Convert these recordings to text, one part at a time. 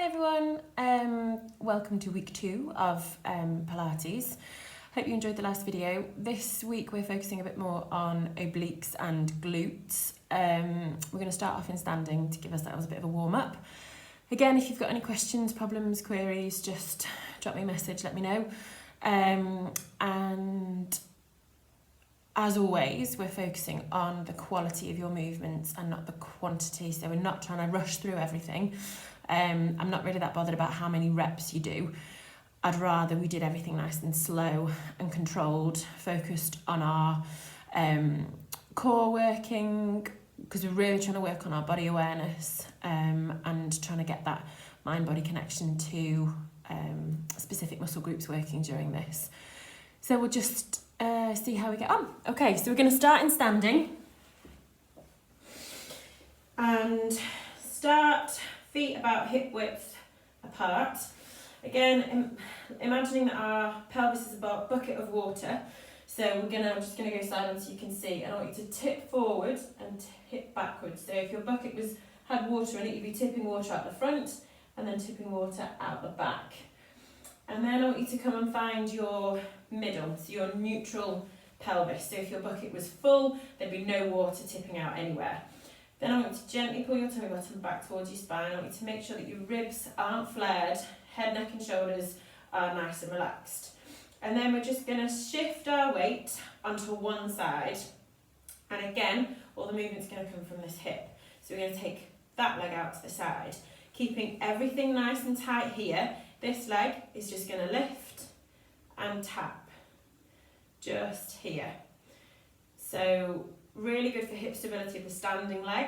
Hi everyone, welcome to week 2 of Pilates. Hope you enjoyed the last video. This week we're focusing a bit more on obliques and glutes. We're going to start off in standing to give ourselves a bit of a warm up. Again, if you've got any questions, problems, queries, just drop me a message, let me know. And as always, we're focusing on the quality of your movements and not the quantity. So we're not trying to rush through everything. I'm not really that bothered about how many reps you do. I'd rather we did everything nice and slow and controlled, focused on our core working, because we're really trying to work on our body awareness and trying to get that mind-body connection to specific muscle groups working during this. So we'll just see how we get on. Okay, so we're going to start in standing and start feet about hip width apart. Again, imagining that our pelvis is a bucket of water. So I'm just gonna go silent so you can see. And I want you to tip forward and tip backwards. So if your bucket had water in it, you'd be tipping water out the front and then tipping water out the back. And then I want you to come and find your middle, so your neutral pelvis. So if your bucket was full, there'd be no water tipping out anywhere. Then I want you to gently pull your tummy button back towards your spine. I want you to make sure that your ribs aren't flared, head, neck and shoulders are nice and relaxed. And then we're just going to shift our weight onto one side. And again, all the movement's going to come from this hip. So we're going to take that leg out to the side, keeping everything nice and tight here. This leg is just going to lift and tap, just here. So really good for hip stability of the standing leg,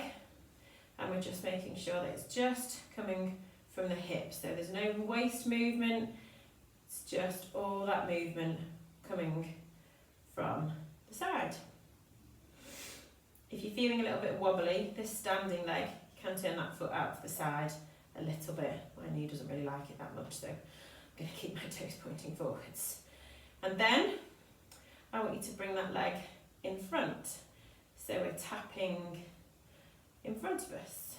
and we're just making sure that it's just coming from the hip, so there's no waist movement, it's just all that movement coming from the side. If you're feeling a little bit wobbly, this standing leg, you can turn that foot out to the side a little bit. My knee doesn't really like it that much, so I'm going to keep my toes pointing forwards. And then I want you to bring that leg in front. So we're tapping in front of us,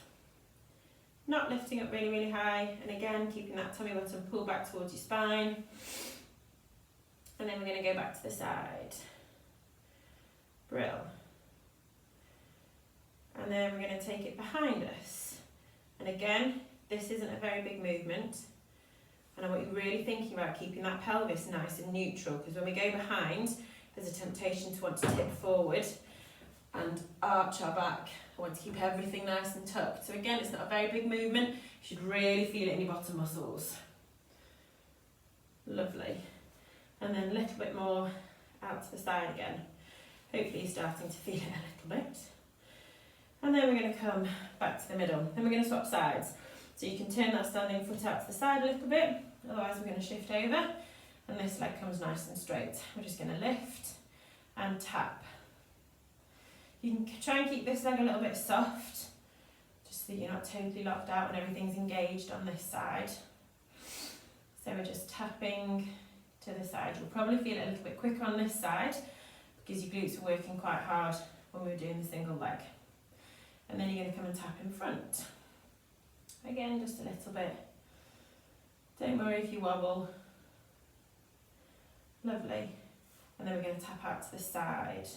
not lifting up really, really high. And again, keeping that tummy button pulled back towards your spine. And then we're going to go back to the side. Brill. And then we're going to take it behind us. And again, this isn't a very big movement. And I want you really thinking about keeping that pelvis nice and neutral, because when we go behind, there's a temptation to want to tip forward and arch our back. I want to keep everything nice and tucked. So again, it's not a very big movement. You should really feel it in your bottom muscles. Lovely. And then a little bit more out to the side again. Hopefully you're starting to feel it a little bit. And then we're going to come back to the middle. Then we're going to swap sides. So you can turn that standing foot out to the side a little bit. Otherwise we're going to shift over. And this leg comes nice and straight. We're just going to lift and tap. You can try and keep this leg a little bit soft, just so that you're not totally locked out and everything's engaged on this side. So we're just tapping to the side. You'll probably feel it a little bit quicker on this side because your glutes are working quite hard when we were doing the single leg. And then you're going to come and tap in front. Again, just a little bit. Don't worry if you wobble. Lovely. And then we're going to tap out to the side.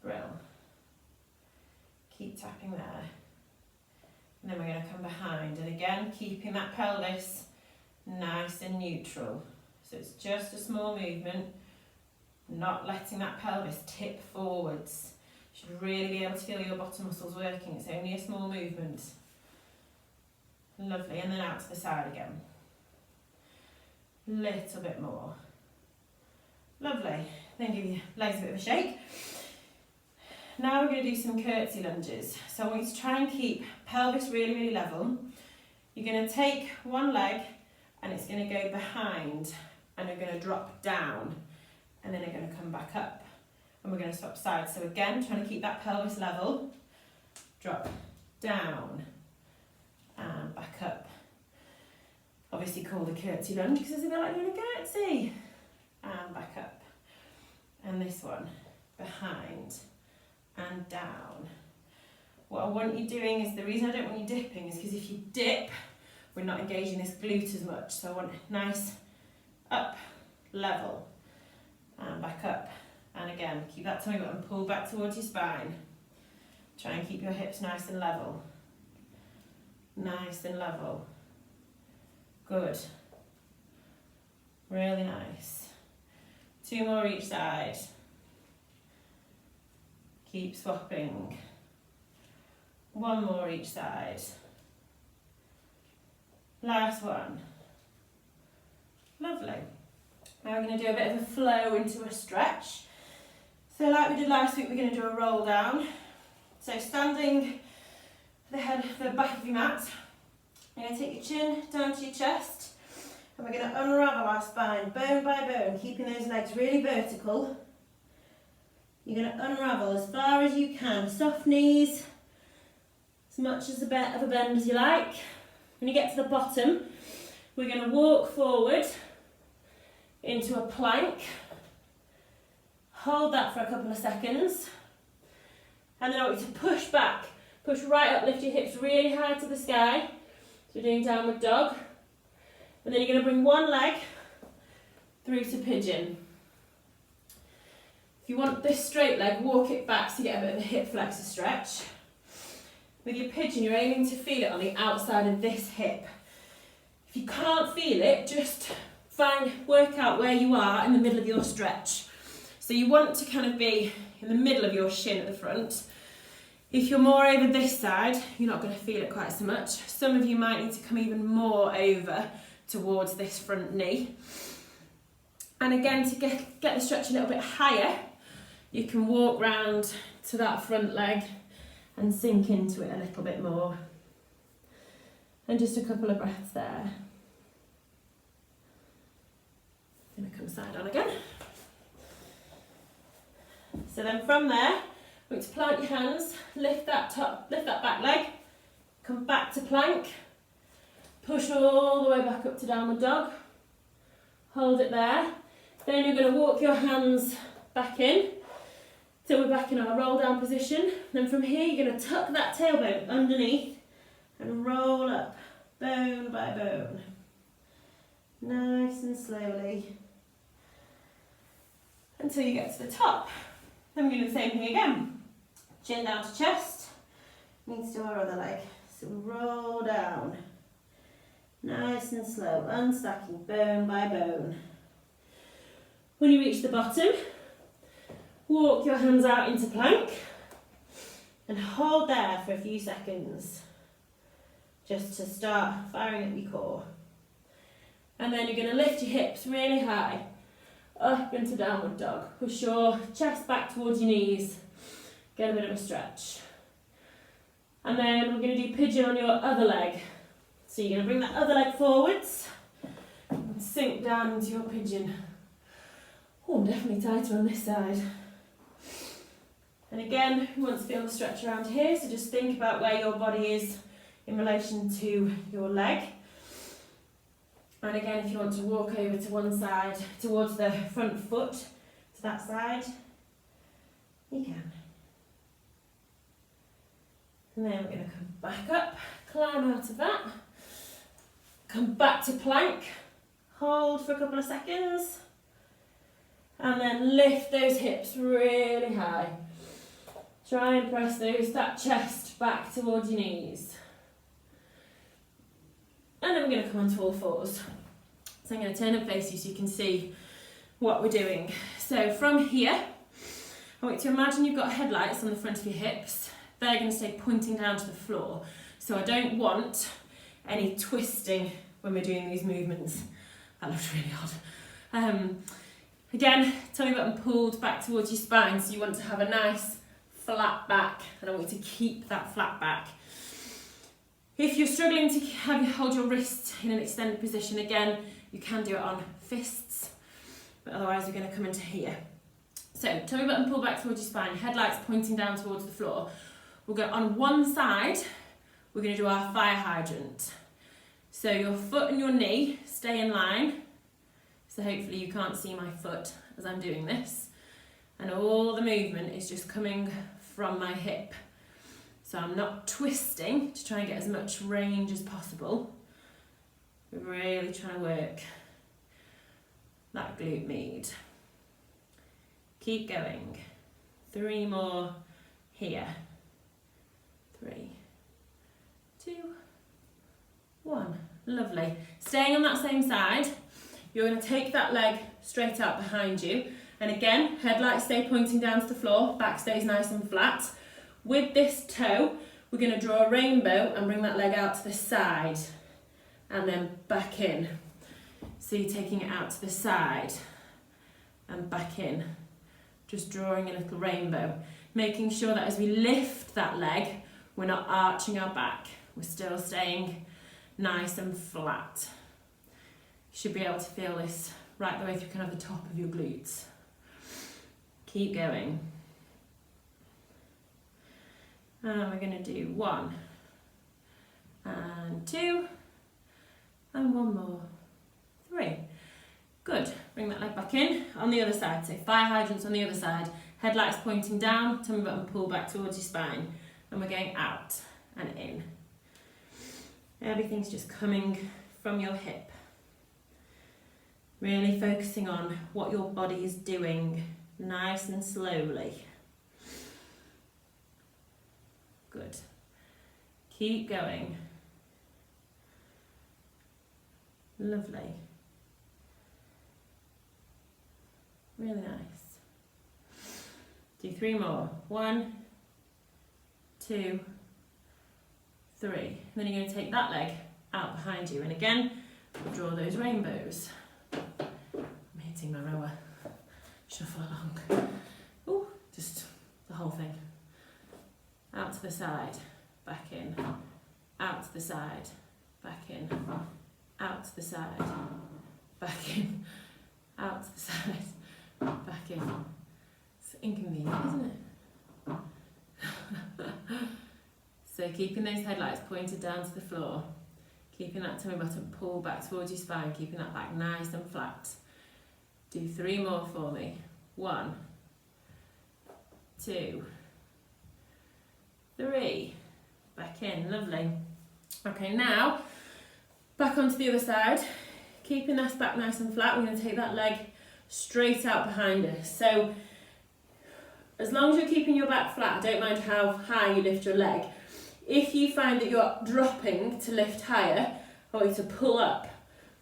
Brill. Keep tapping there. And then we're going to come behind. And again, keeping that pelvis nice and neutral. So it's just a small movement, not letting that pelvis tip forwards. You should really be able to feel your bottom muscles working. It's only a small movement. Lovely. And then out to the side again. Little bit more. Lovely. Then give your legs a bit of a shake. Now we're going to do some curtsy lunges. So I want you to try and keep pelvis really, really level. You're going to take one leg and it's going to go behind and you're going to drop down and then you're going to come back up and we're going to swap sides. So again, trying to keep that pelvis level. Drop down and back up. Obviously call the curtsy lunge because it's a bit like doing a curtsy. And back up. And this one, behind and down. What I want you doing is, the reason I don't want you dipping is because if you dip, we're not engaging this glute as much. So I want nice up, level, and back up. And again, keep that tummy button pulled back towards your spine. Try and keep your hips nice and level. Nice and level. Good. Really nice. 2 more each side. Keep swapping. 1 more each side. Last one. Lovely. Now we're going to do a bit of a flow into a stretch. So like we did last week, we're going to do a roll down. So standing the back of your mat, you're going to take your chin down to your chest, and we're going to unravel our spine bone by bone, keeping those legs really vertical. You're going to unravel as far as you can, soft knees, as much as a bit of a bend as you like. When you get to the bottom, we're going to walk forward into a plank. Hold that for a couple of seconds. And then I want you to push back, push right up, lift your hips really high to the sky. So we're doing downward dog. And then you're going to bring one leg through to pigeon. If you want this straight leg, walk it back so you get a bit of a hip flexor stretch. With your pigeon, you're aiming to feel it on the outside of this hip. If you can't feel it, just work out where you are in the middle of your stretch. So you want to kind of be in the middle of your shin at the front. If you're more over this side, you're not going to feel it quite so much. Some of you might need to come even more over towards this front knee. And again, to get the stretch a little bit higher, you can walk round to that front leg and sink into it a little bit more. And just a couple of breaths there. I'm going to come side on again. So then from there, we're going to plant your hands, lift that back leg, come back to plank, push all the way back up to downward dog, hold it there. Then you're going to walk your hands back in till we're back in our roll down position. Then from here you're going to tuck that tailbone underneath and roll up, bone by bone. Nice and slowly until you get to the top. Then we're going to do the same thing again. Chin down to chest, knees to our other leg. So roll down. Nice and slow, unstacking bone by bone. When you reach the bottom, walk your hands out into plank and hold there for a few seconds just to start firing up your core. And then you're going to lift your hips really high up into downward dog. Push your chest back towards your knees. Get a bit of a stretch. And then we're going to do pigeon on your other leg. So you're going to bring that other leg forwards and sink down into your pigeon. Oh, definitely tighter on this side. And again, we want to feel the stretch around here, so just think about where your body is in relation to your leg. And again, if you want to walk over to one side, towards the front foot, to that side, you can. And then we're going to come back up, climb out of that, come back to plank, hold for a couple of seconds, and then lift those hips really high. Try and press that chest back towards your knees. And then we're going to come onto all fours. So I'm going to turn and face you so you can see what we're doing. So from here, I want you to imagine you've got headlights on the front of your hips. They're going to stay pointing down to the floor. So I don't want any twisting when we're doing these movements. That looks really odd. Again, tummy button pulled back towards your spine, so you want to have a nice flat back, and I want you to keep that flat back. If you're struggling to hold your wrists in an extended position, again, you can do it on fists, but otherwise we're going to come into here. So, tummy button pulled back towards your spine, headlights pointing down towards the floor. We'll go on one side, we're going to do our fire hydrant. So your foot and your knee stay in line, so hopefully you can't see my foot as I'm doing this, and all the movement is just coming from my hip. So I'm not twisting to try and get as much range as possible. We're really trying to work that glute med. Keep going. 3 more here. 3, 2, 1. Lovely. Staying on that same side, you're going to take that leg straight out behind you. And again, headlights stay pointing down to the floor, back stays nice and flat. With this toe, we're going to draw a rainbow and bring that leg out to the side and then back in. So you're taking it out to the side and back in. Just drawing a little rainbow. Making sure that as we lift that leg, we're not arching our back. We're still staying nice and flat. You should be able to feel this right the way through kind of the top of your glutes. Keep going. And we're going to do 1 and 2 and 1 more. 3. Good. Bring that leg back in on the other side. So fire hydrants on the other side. Headlights pointing down, tummy button pull back towards your spine. And we're going out and in. Everything's just coming from your hip. Really focusing on what your body is doing, nice and slowly. Good. Keep going. Lovely. Really nice. Do 3 more. 1, 2, 3. And then you're going to take that leg out behind you. And again, we'll draw those rainbows. I'm hitting my rower. Shuffle along. Oh, just the whole thing. Out to the side, back in. Out to the side, back in. Out to the side, back in. Out to the side, back in. It's inconvenient, isn't it? So keeping those headlights pointed down to the floor, keeping that tummy button pulled back towards your spine, keeping that back nice and flat. Do 3 more for me. 1, 2, 3. Back in, lovely. Okay, now back onto the other side. Keeping this back nice and flat, we're going to take that leg straight out behind us. So as long as you're keeping your back flat, I don't mind how high you lift your leg. If you find that you're dropping to lift higher, I want you to pull up.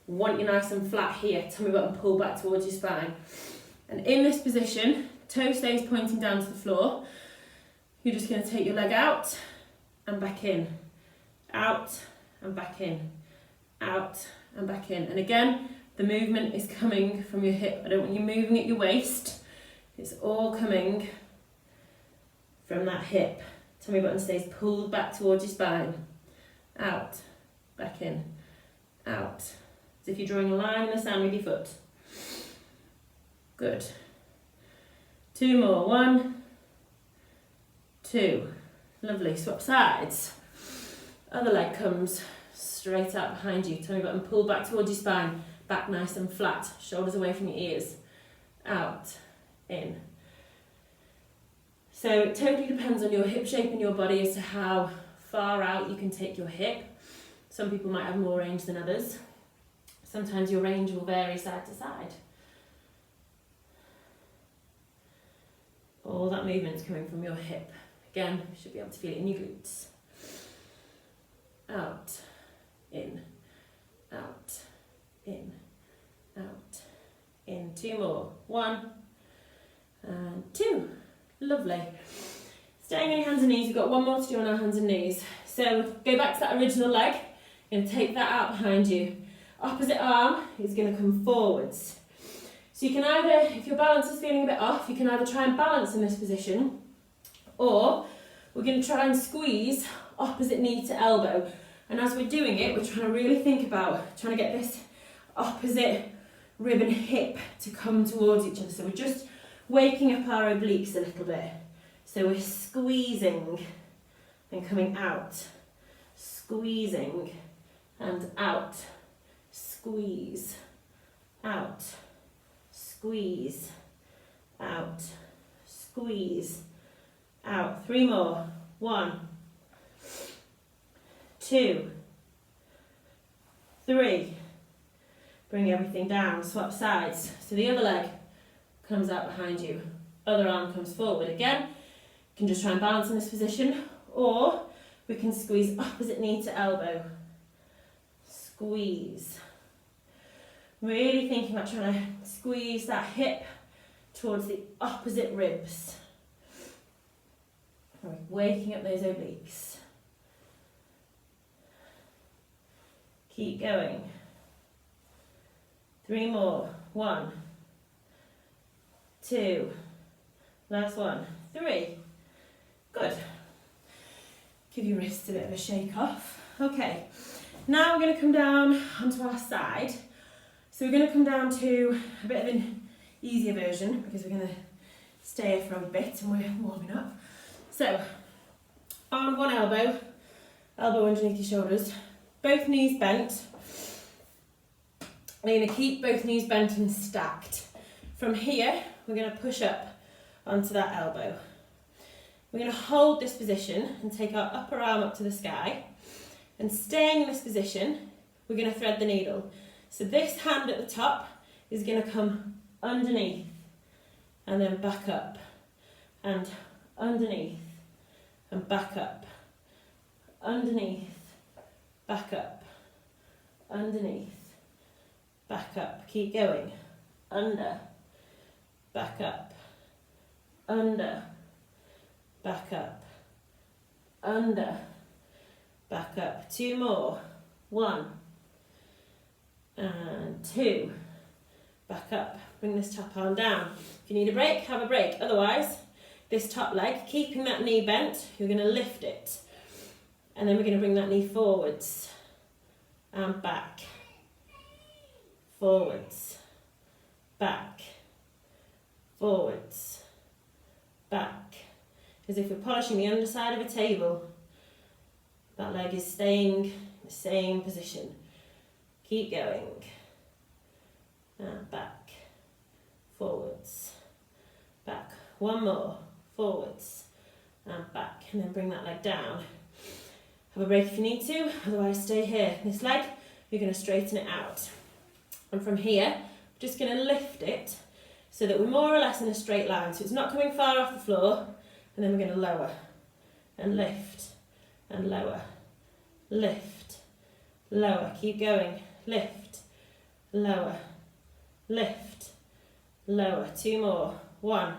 I want you nice and flat here, tummy button pull back towards your spine. And in this position, toe stays pointing down to the floor. You're just going to take your leg out and back in, out and back in, out and back in. And again, the movement is coming from your hip. I don't want you moving at your waist. It's all coming from that hip. Tummy button stays pulled back towards your spine. Out, back in, out. As if you're drawing a line in the sand with your foot. Good. 2 more. 1, 2. Lovely. Swap sides. Other leg comes straight out behind you. Tummy button pull back towards your spine. Back nice and flat. Shoulders away from your ears. Out, in. So it totally depends on your hip shape in your body as to how far out you can take your hip. Some people might have more range than others. Sometimes your range will vary side to side. All that movement's coming from your hip. Again, you should be able to feel it in your glutes. Out, in, out, in, out, in. 2 more. 1 and 2. Lovely. Staying on your hands and knees, we've got 1 more to do on our hands and knees. So go back to that original leg. You're going to take that out behind you. Opposite arm is going to come forwards. So you can either, if your balance is feeling a bit off, you can either try and balance in this position, or we're going to try and squeeze opposite knee to elbow. And as we're doing it, we're trying to really think about trying to get this opposite rib and hip to come towards each other. So we're just waking up our obliques a little bit. So we're squeezing and coming out, squeezing and out, squeeze, out, squeeze, out, squeeze, out. 3 more. 1, 2, 3. Bring everything down, swap sides. So the other leg comes out behind you, other arm comes forward. Again, you can just try and balance in this position, or we can squeeze opposite knee to elbow. Squeeze. Really thinking about trying to squeeze that hip towards the opposite ribs. Waking up those obliques. Keep going. 3 more. 1, 2, last one, 3. Good. Give your wrists a bit of a shake off. Okay, now we're going to come down onto our side. So we're going to come down to a bit of an easier version because we're going to stay here for a bit and we're warming up. So, on one elbow, elbow underneath your shoulders, both knees bent. We're going to keep both knees bent and stacked. From here, we're going to push up onto that elbow. We're going to hold this position and take our upper arm up to the sky. And staying in this position, we're going to thread the needle. So this hand at the top is going to come underneath and then back up and underneath and back up, underneath, back up, underneath, back up. Keep going. Under, back up, under, back up, under, back up. 2 more. 1 and 2. Back up. Bring this top arm down. If you need a break, have a break. Otherwise, this top leg, keeping that knee bent, you're going to lift it. And then we're going to bring that knee forwards and back. Forwards, back, forwards, back. As if we're polishing the underside of a table. That leg is staying in the same position. Keep going. And back, forwards, back. 1 more, forwards and back. And then bring that leg down. Have a break if you need to, otherwise stay here. This leg, you're going to straighten it out. And from here, we're just going to lift it so that we're more or less in a straight line. So it's not coming far off the floor. And then we're going to lower and lift and lower, lift, lower. Keep going. Lift, lower, lift, lower. 2 more. 1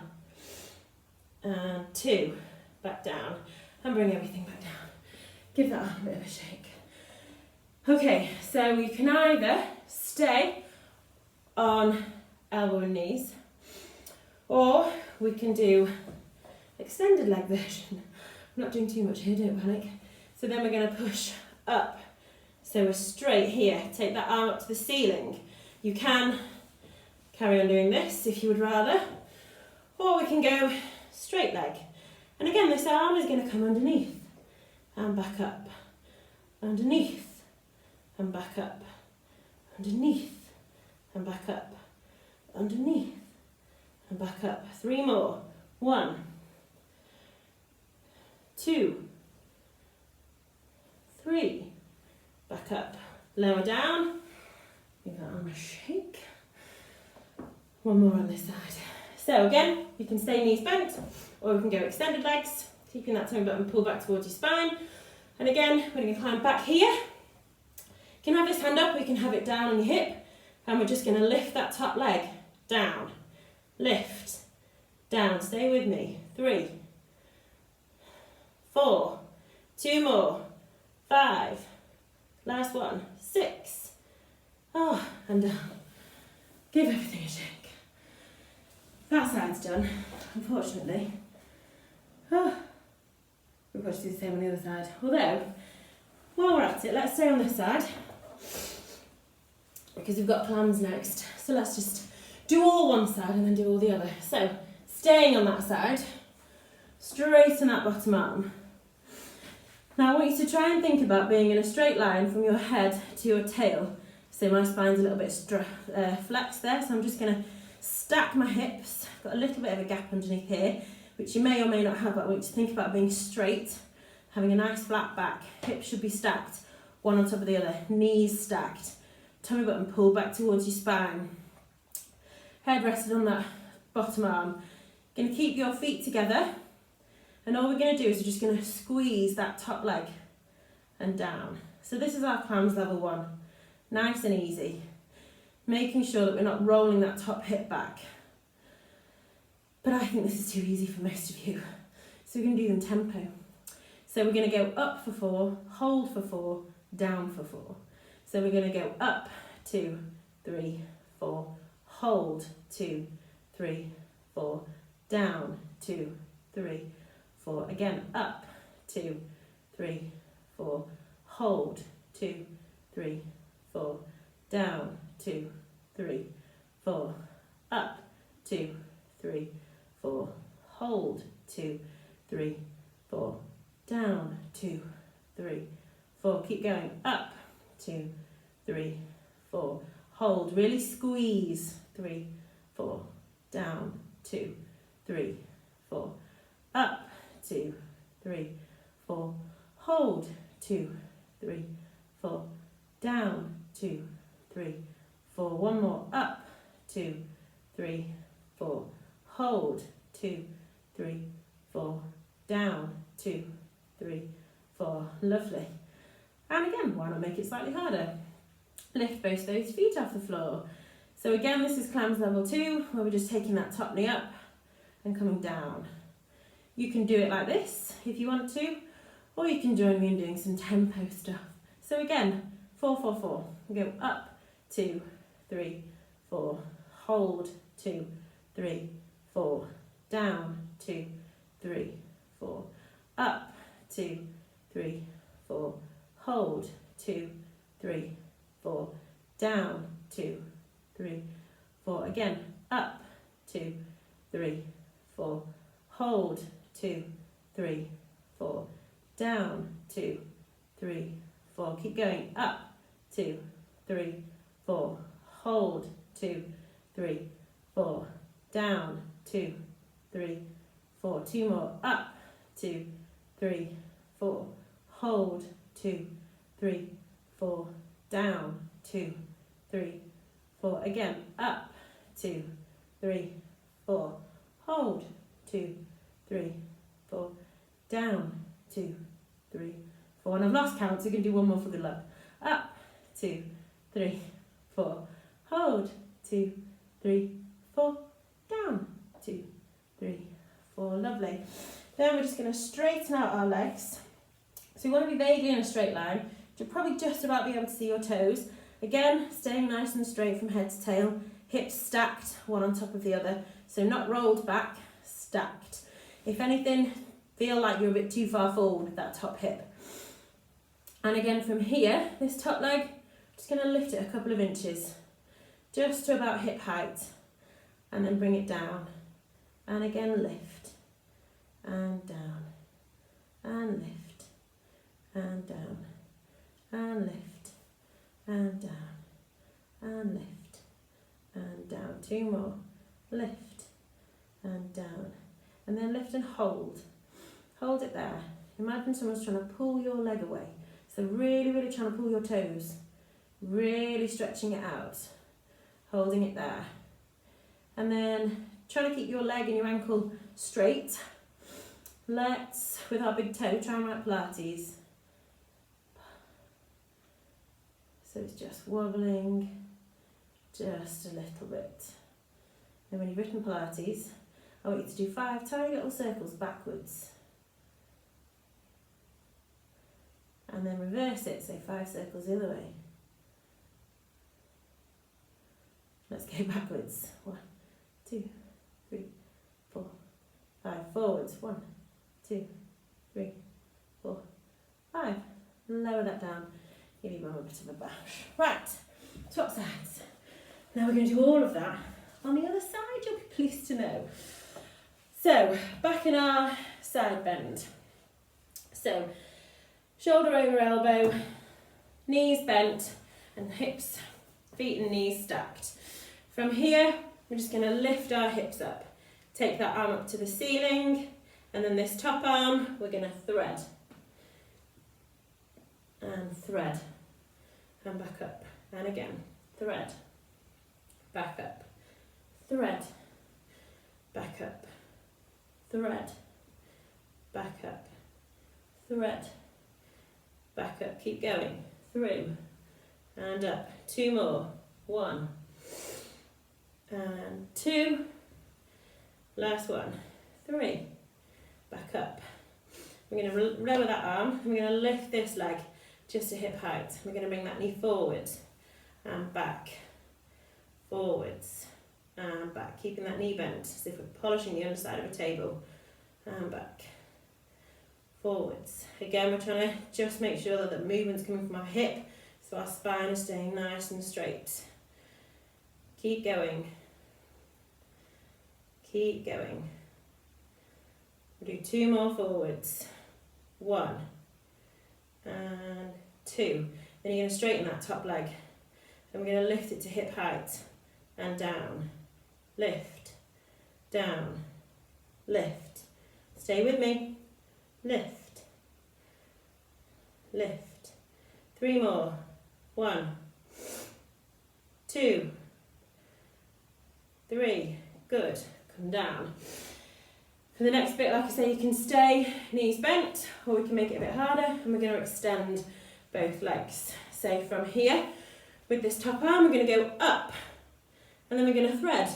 and 2. Back down and bring everything back down. Give that arm a bit of a shake. Okay, so you can either stay on elbow and knees, or we can do extended leg version. I'm not doing too much here, don't panic. So then we're going to push up. So we're straight here. Take that arm up to the ceiling. You can carry on doing this if you would rather, or we can go straight leg. And again, this arm is going to come underneath and back up, underneath and back up, underneath and back up, underneath and back up. 3 more. 1, 2, 3. Back up. Lower down. Give that arm a shake. 1 more on this side. So again, you can stay knees bent, or we can go extended legs, keeping that tummy button pulled back towards your spine. And again, we're going to climb back here. You can have this hand up, or you can have it down on your hip, and we're just going to lift that top leg down. Lift, down. Stay with me. 3, 4, 2 more, 5, last one, 6. Oh, and down. Give everything a shake. That side's done, unfortunately. Oh, we've got to do the same on the other side. Although, while we're at it, let's stay on this side, because we've got plans next. So let's just do all one side and then do all the other. So, staying on that side, straighten that bottom arm. Now I want you to try and think about being in a straight line from your head to your tail. So my spine's a little bit flexed there, so I'm just going to stack my hips. I've got a little bit of a gap underneath here, which you may or may not have, but I want you to think about being straight, having a nice flat back. Hips should be stacked one on top of the other, knees stacked, tummy button pulled back towards your spine, head rested on that bottom arm. Going to keep your feet together, and all we're going to do is we're just going to squeeze that top leg and down. So this is our clams level 1, nice and easy, making sure that we're not rolling that top hip back. But I think this is too easy for most of you, so we're going to do them tempo. So we're going to go up for 4, hold for 4, down for 4. So we're going to go up, 2, 3, 4, hold, 2, 3, 4, down, 2, 3, 4. Again, up, 2, 3, 4, hold, 2, 3, 4, down, 2, 3, 4, up, 2, 3, 4, hold, 2, 3, 4, down, 2, 3, 4. Keep going, up, 2, 3, 4, hold, really squeeze, 3, 4, down, 2, 3, 4, up, 2, 3, 4, hold, 2, 3, 4, down, 2, 3, 4, one more, up, 2, 3, 4, hold, 2, 3, 4, down, 2, 3, 4, lovely. And again, why not make it slightly harder? Lift both those feet off the floor. So again, this is clams level 2, where we're just taking that top knee up and coming down. You can do it like this if you want to, or you can join me in doing some tempo stuff. So again, 4, 4, 4. We go up, 2, 3, 4, hold, 2, 3, 4, down, 2, 3, 4, up, 2, 3, 4, hold, 2, 3, 4, down, 2, 3, 4. Again, up, 2, 3, 4, hold, 2, 3, 4, down, 2, 3, 4. Keep going, up, 2, 3, 4, hold, 2, 3, 4, down, 2, 3, 4. 2 more, up, 2, 3, 4, hold, 2, 3, 4, down, 2, 3, 4. Again, up, 2, 3, 4, hold, 2, 3, 4, down, 2, 3, 4. And I've lost count, so you can do one more for good luck. Up, 2, 3, 4, hold, 2, 3, 4, down, 2, 3, 4. Lovely. Then we're just going to straighten out our legs. So you want to be vaguely in a straight line. You'll probably just about be able to see your toes. Again, staying nice and straight from head to tail. Hips stacked, one on top of the other. So not rolled back, stacked. If anything, feel like you're a bit too far forward with that top hip. And again from here, this top leg, just going to lift it a couple of inches, just to about hip height, and then bring it down. And again, lift, and down, and lift, and down, and lift, and down, and lift, and down. 2 more, lift, and down, and then lift and hold. Hold it there. Imagine someone's trying to pull your leg away. So really, really trying to pull your toes, really stretching it out, holding it there. And then trying to keep your leg and your ankle straight. Let's, with our big toe, try and write Pilates. So it's just wobbling, just a little bit. And when you've written Pilates, I want you to do 5 tiny little circles backwards. And then reverse it, so 5 circles the other way. Let's go backwards. 1, 2, 3, 4, 5. Forwards. 1, 2, 3, 4, 5. Lower that down. Give your bum a bit of a bash. Right, swap sides. Now we're going to do all of that on the other side, you'll be pleased to know. So, back in our side bend. So, shoulder over elbow, knees bent, and hips, feet and knees stacked. From here, we're just going to lift our hips up. Take that arm up to the ceiling, and then this top arm, we're going to thread. and thread, and back up, and again, thread, back up, thread, back up, thread, back up, thread, back up, keep going, through, and up, 2 more, 1, and 2, last one, 3, back up. We're going to lower that arm, and we're going to lift this leg just to hip height. We're going to bring that knee forwards and back, forwards and back, keeping that knee bent as if we're polishing the underside of a table, and back, forwards. Again, we're trying to just make sure that the movement's coming from our hip, so our spine is staying nice and straight. Keep going. Keep going. We'll do 2 more forwards. 1 and 2. Then you're going to straighten that top leg. And we're going to lift it to hip height and down. Lift, down, lift. Stay with me. Lift, lift. 3 more. 1, 2, 3. Good. Come down. For the next bit, like I say, you can stay knees bent, or we can make it a bit harder, and we're going to extend both legs. So from here, with this top arm, we're going to go up, and then we're going to thread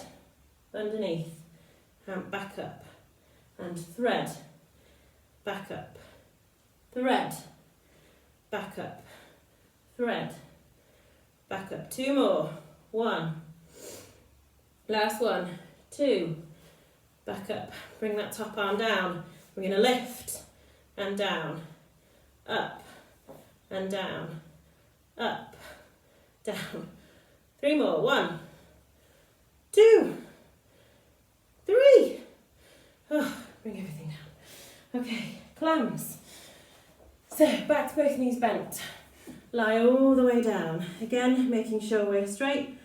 underneath, and back up, and thread, back up, thread, back up, thread, back up. 2 more. 1, last one, 2, back up, bring that top arm down. We're going to lift and down, up and down, up, down. 3 more. 1, 2, 3. Oh, bring everything down. Okay, clams. So back to both knees bent. Lie all the way down. Again, making sure we're straight,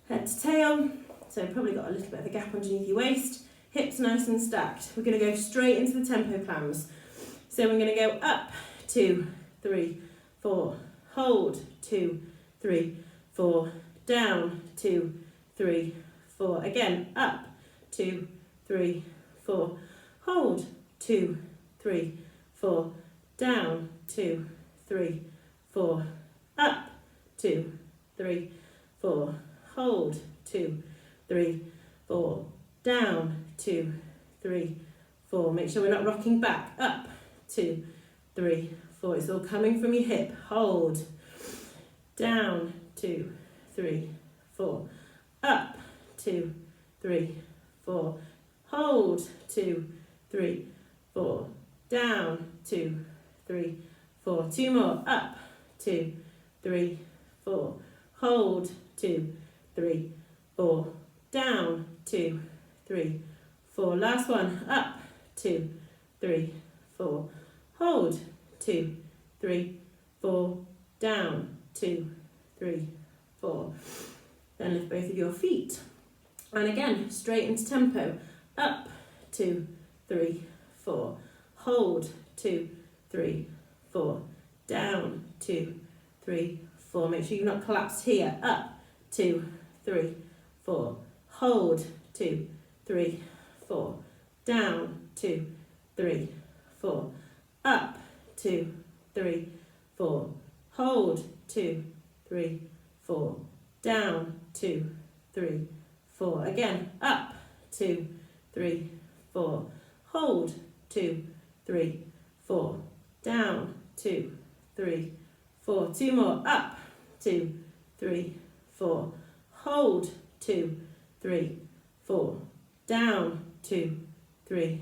head to tail. So probably got a little bit of a gap underneath your waist. Hips nice and stacked. We're going to go straight into the tempo clams. So we're going to go up, 2, 3, 4. Hold, 2, 3, 4. Down, 2, 3, 4. Again, up, 2, 3, 4. Hold, 2, 3, 4. Down, 2, 3, 4. Up, 2, 3, 4. Hold, 2, 3, 4. Down, 2, 3, 4. Make sure we're not rocking back. Up, 2, 3, 4. It's all coming from your hip. Hold. Down, 2, 3, 4. Up, 2, 3, 4. Hold, 2, 3, 4. Down, 2, 3, 4. 2 more. Up, 2, 3, 4. Hold, 2, 3, 4. Down, 2, 3, 4. Last one. Up, 2, 3, 4. Hold, 2, 3, 4. Down, 2, 3, 4. Then lift both of your feet. And again, straight into tempo. Up, 2, 3, 4. Hold, 2, 3, 4. Down, 2, 3, 4. Make sure you've not collapsed here. Up, 2, 3, 4. Hold, 2, 3, 4. Down, 2, 3, 4. Up, 2, 3, 4. Hold, 2, 3, 4. Down, 2, 3, 4. Again, up, 2, 3, 4. Hold, 2, 3, 4. Down, 2, 3, 4. 2 more. Up, 2, 3, 4. Hold, 2, 3, 4. Down, 2, 3,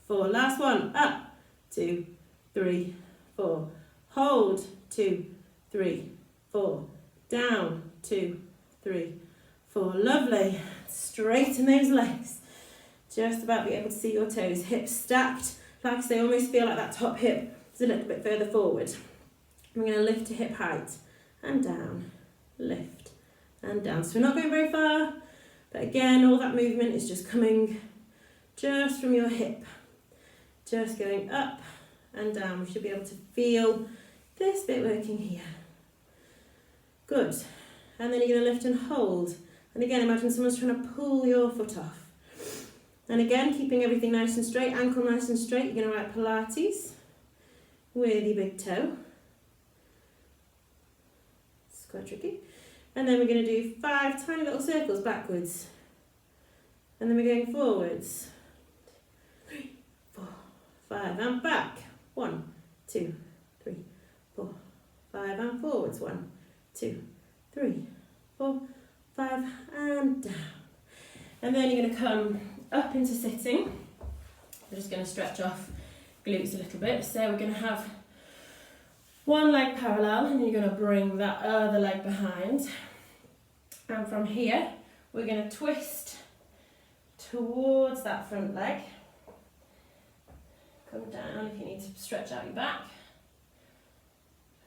4. Last one. Up, 2, 3, 4. Hold, 2, 3, 4. Down, 2, 3, 4. Lovely. Straighten those legs. Just about be able to see your toes. Hips stacked. Like I say, almost feel like that top hip is a little bit further forward. We're going to lift to hip height and down. Lift and down. So we're not going very far, but again, all that movement is just coming just from your hip. Just going up and down. We should be able to feel this bit working here. Good. And then you're going to lift and hold. And again, imagine someone's trying to pull your foot off. And again, keeping everything nice and straight, ankle nice and straight, you're going to write Pilates with your big toe. It's quite tricky. And then we're going to do 5 tiny little circles backwards. And then we're going forwards. 3, 4, 5, and back. 1, 2, 3, 4, 5, and forwards. 1, 2, 3, 4, 5, and down. And then you're going to come up into sitting. We're just going to stretch off glutes a little bit. So we're going to have one leg parallel, and you're going to bring that other leg behind. And from here, we're going to twist towards that front leg. Come down if you need to stretch out your back.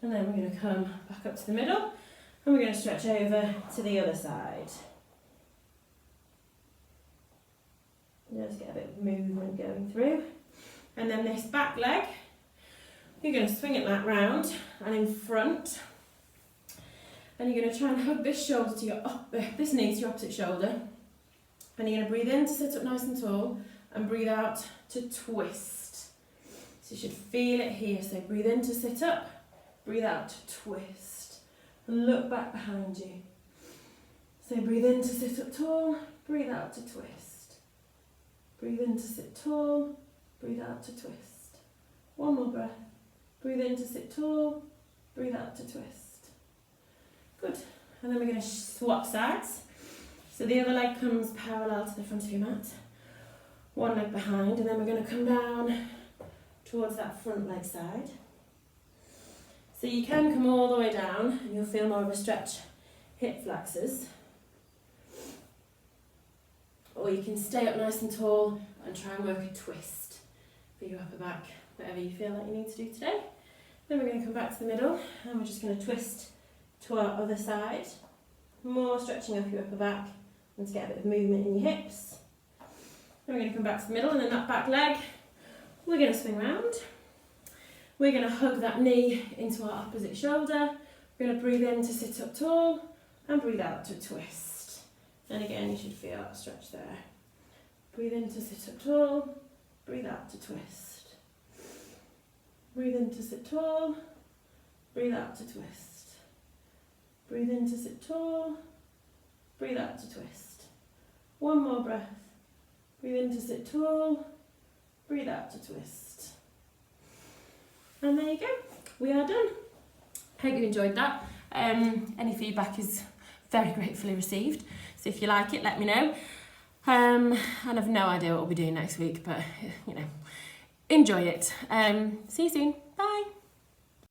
And then we're going to come back up to the middle, and we're going to stretch over to the other side. Just get a bit of movement going through. And then this back leg, you're going to swing it like round and in front. And you're going to try and hug this shoulder to your this knee to your opposite shoulder. And you're going to breathe in to sit up nice and tall, and breathe out to twist. So you should feel it here. So breathe in to sit up, breathe out to twist. And look back behind you. So breathe in to sit up tall, breathe out to twist. Breathe in to sit tall, breathe out to twist. One more breath. Breathe in to sit tall, breathe out to twist. Good. And then we're going to swap sides. So the other leg comes parallel to the front of your mat. One leg behind, and then we're going to come down towards that front leg side. So you can come all the way down, and you'll feel more of a stretch hip flexors. Or you can stay up nice and tall and try and work a twist for your upper back, whatever you feel like you need to do today. Then we're going to come back to the middle, and we're just going to twist to our other side. More stretching up your upper back and to get a bit of movement in your hips. Then we're going to come back to the middle, and then that back leg, we're going to swing round. We're going to hug that knee into our opposite shoulder. We're going to breathe in to sit up tall and breathe out to twist. And again, you should feel that stretch there. Breathe in to sit up tall, breathe out to twist. Breathe in to sit tall, breathe out to twist. Breathe in to sit tall, breathe out to twist. One more breath. Breathe in to sit tall, breathe out to twist. And there you go, we are done. Hope you enjoyed that. Any feedback is very gratefully received. So if you like it, let me know. And I've no idea what we'll be doing next week, but you know, enjoy it. See you soon. Bye.